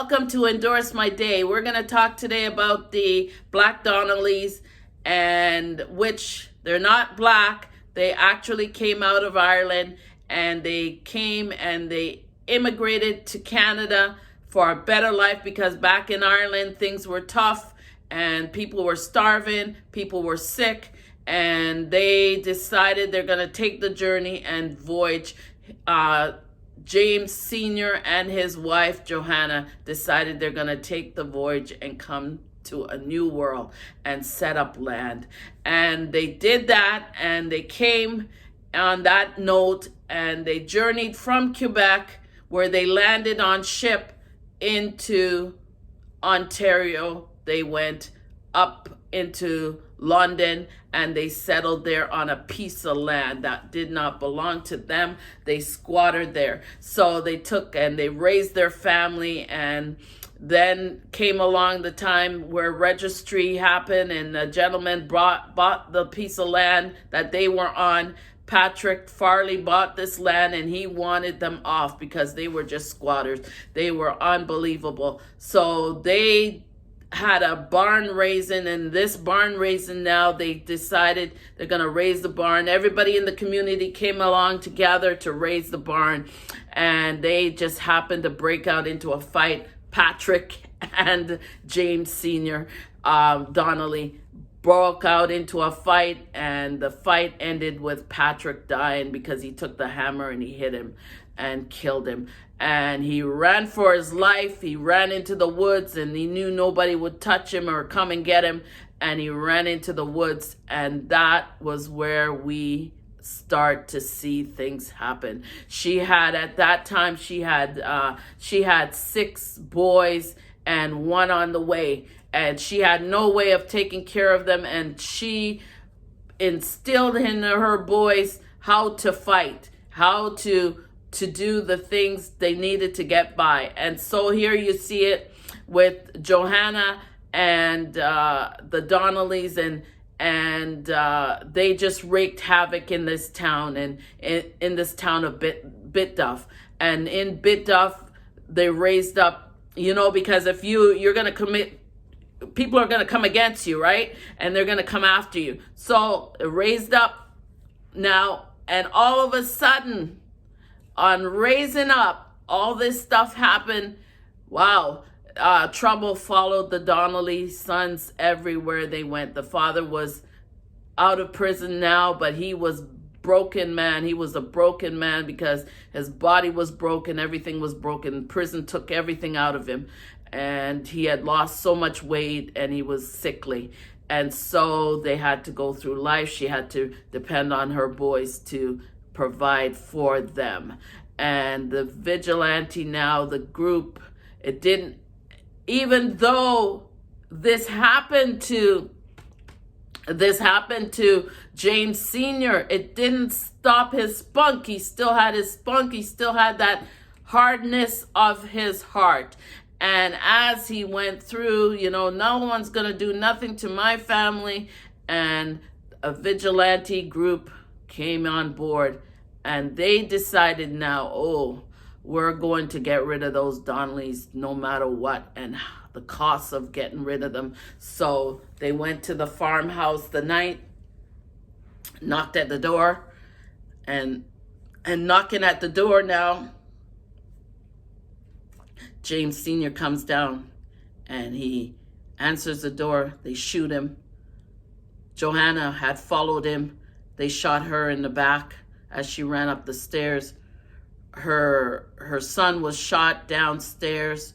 Welcome to Endorse My Day. We're going to talk today about the Black Donnellys, and which they're not black. They actually came out of Ireland, and they came and they immigrated to Canada for a better life, because back in Ireland things were tough and people were starving, people were sick, and they decided they're going to take the journey and voyage. James Sr. and his wife Johanna decided they're going to take the voyage and come to a new world and set up land. And they did that, and they came on that note, and they journeyed from Quebec, where they landed on ship, into Ontario. They went up into London, and they settled there on a piece of land that did not belong to them. They squatted there. So they took and they raised their family, and then came along the time where registry happened, and the gentleman bought the piece of land that they were on. Patrick Farley bought this land, and he wanted them off because they were just squatters. They were unbelievable. So they had a barn raising, and this barn raising, now they decided they're going to raise the barn. Everybody in the community came along together to raise the barn, and they just happened to break out into a fight. Patrick and James Sr. Donnelly broke out into a fight, and the fight ended with Patrick dying because he took the hammer and he hit him and killed him. And he ran for his life. He ran into the woods, and he knew nobody would touch him or come and get him. And he ran into the woods, and that was where we start to see things happen. She had, at that time, she had 6 boys and 1 on the way, and she had no way of taking care of them. And she instilled in her boys how to fight, how to do the things they needed to get by. And so here you see it with Johanna and the Donnellys, and they just wreaked havoc in this town, and in this town of Bitduff. And in Bitduff, they raised up, because if you're going to commit, people are going to come against you, right? And they're going to come after you. So it raised up now, and all of a sudden, on raising up, all this stuff happened. Wow. Trouble followed the Donnelly sons everywhere they went. The father was out of prison now, but he was broken man. He was a broken man because his body was broken. Everything was broken. Prison took everything out of him, and he had lost so much weight, and he was sickly. And so they had to go through life. She had to depend on her boys to provide for them. And the vigilante, now the group, it didn't, even though this happened to James Sr., it didn't stop his spunk. He still had his spunk. He still had that hardness of his heart. And as he went through, no one's going to do nothing to my family. And a vigilante group came on board, and they decided now, we're going to get rid of those Donnellys no matter what, and the cost of getting rid of them. So they went to the farmhouse the night, knocked at the door, and knocking at the door now, James Sr. comes down, and he answers the door. They shoot him. Johanna had followed him. They shot her in the back as she ran up the stairs. Her son was shot downstairs,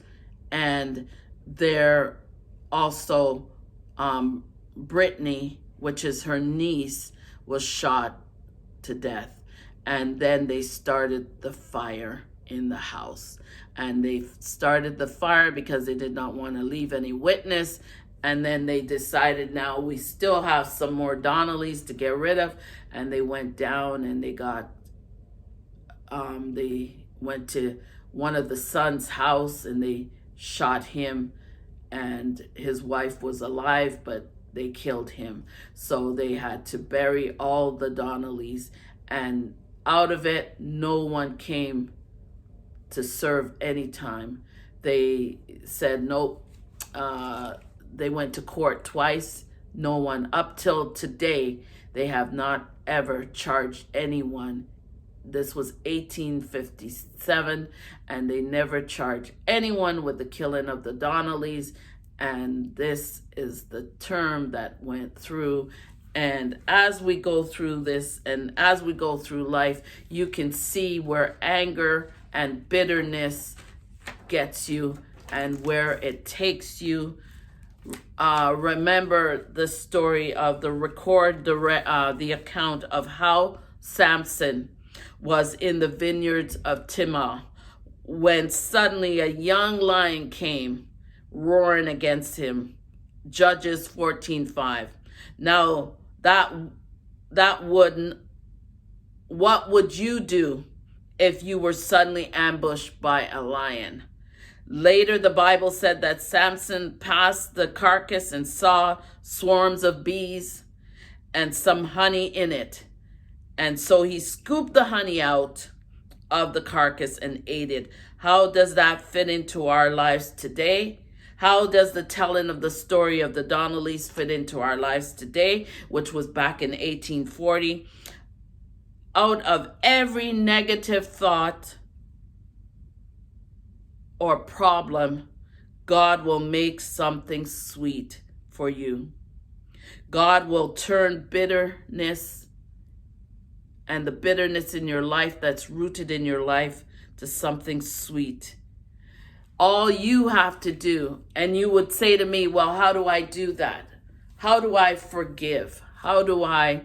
and there also Brittany, which is her niece, was shot to death. And then they started the fire in the house. And they started the fire because they did not want to leave any witness. And then they decided, now we still have some more Donnellys to get rid of. And they went down, and they went to one of the sons' house, and they shot him. And his wife was alive, but they killed him. So they had to bury all the Donnellys. And out of it, no one came to serve any time. they said nope. They went to court twice. No one, up till today, they have not ever charged anyone. This was 1857, and they never charged anyone with the killing of the Donnellys. And this is the term that went through. And as we go through this and as we go through life, you can see where anger and bitterness gets you and where it takes you. Remember the story of the account of how Samson was in the vineyards of Timnah when suddenly a young lion came roaring against him. Judges 14:5. Now that wouldn't. What would you do if you were suddenly ambushed by a lion? Later, the Bible said that Samson passed the carcass and saw swarms of bees and some honey in it. And so he scooped the honey out of the carcass and ate it. How does that fit into our lives today? How does the telling of the story of the Donnellys fit into our lives today, which was back in 1840? Out of every negative thought or problem, God will make something sweet for you. God will turn bitterness and the bitterness in your life that's rooted in your life to something sweet. All you have to do, and you would say to me, well, how do I do that? How do I forgive? How do I,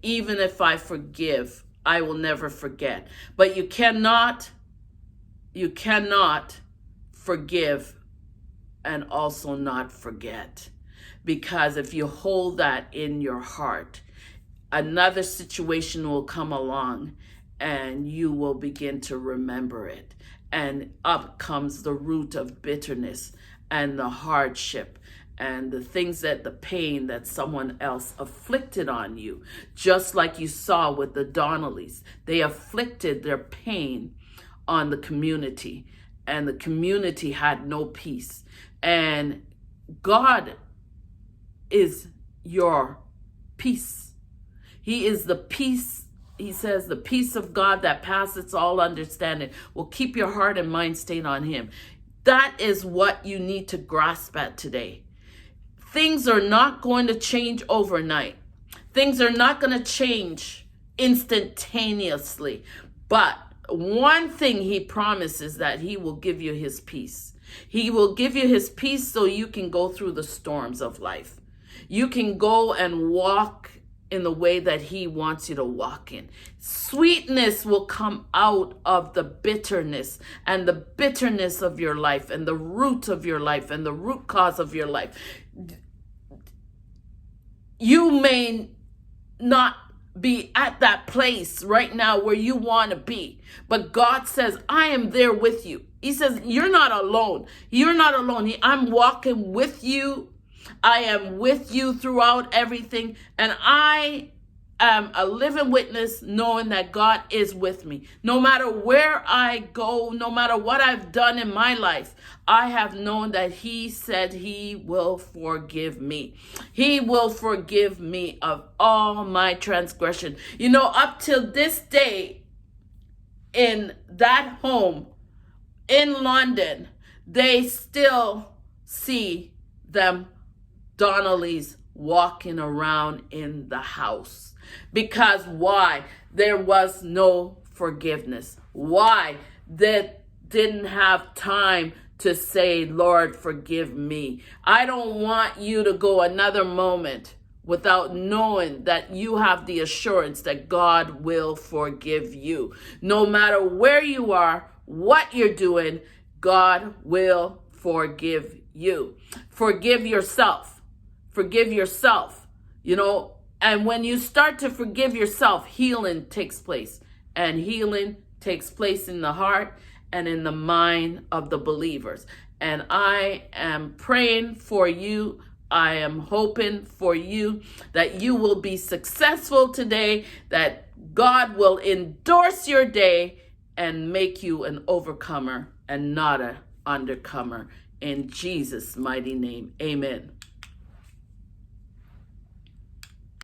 even if I forgive, I will never forget. But you cannot forgive and also not forget. Because if you hold that in your heart, another situation will come along and you will begin to remember it. And up comes the root of bitterness and the hardship and the pain that someone else afflicted on you. Just like you saw with the Donnellys. They afflicted their pain on the community, and the community had no peace. And God is your peace. He is the peace. He says the peace of God that passeth all understanding will keep your heart and mind stayed on him. That is what you need to grasp at today. Things are not going to change overnight. Things are not going to change instantaneously. But one thing he promises, that he will give you his peace. He will give you his peace so you can go through the storms of life. You can go and walk in the way that he wants you to walk in. Sweetness will come out of the bitterness and the bitterness of your life and the root of your life and the root cause of your life. You may not be at that place right now where you want to be, but God says, I am there with you. He says, you're not alone. You're not alone. I'm walking with you. I am with you throughout everything. And I am a living witness knowing that God is with me. No matter where I go, no matter what I've done in my life, I have known that he said he will forgive me. He will forgive me of all my transgression. You know, up till this day, in that home in London, they still see them Donnellys walking around in the house. Because why? There was no forgiveness. Why? They didn't have time to say, Lord, forgive me. I don't want you to go another moment without knowing that you have the assurance that God will forgive you. No matter where you are, what you're doing, God will forgive you. Forgive yourself. Forgive yourself, you know, and when you start to forgive yourself, healing takes place. And healing takes place in the heart and in the mind of the believers. And I am praying for you. I am hoping for you that you will be successful today, that God will endorse your day and make you an overcomer and not a undercomer. In Jesus' mighty name, amen.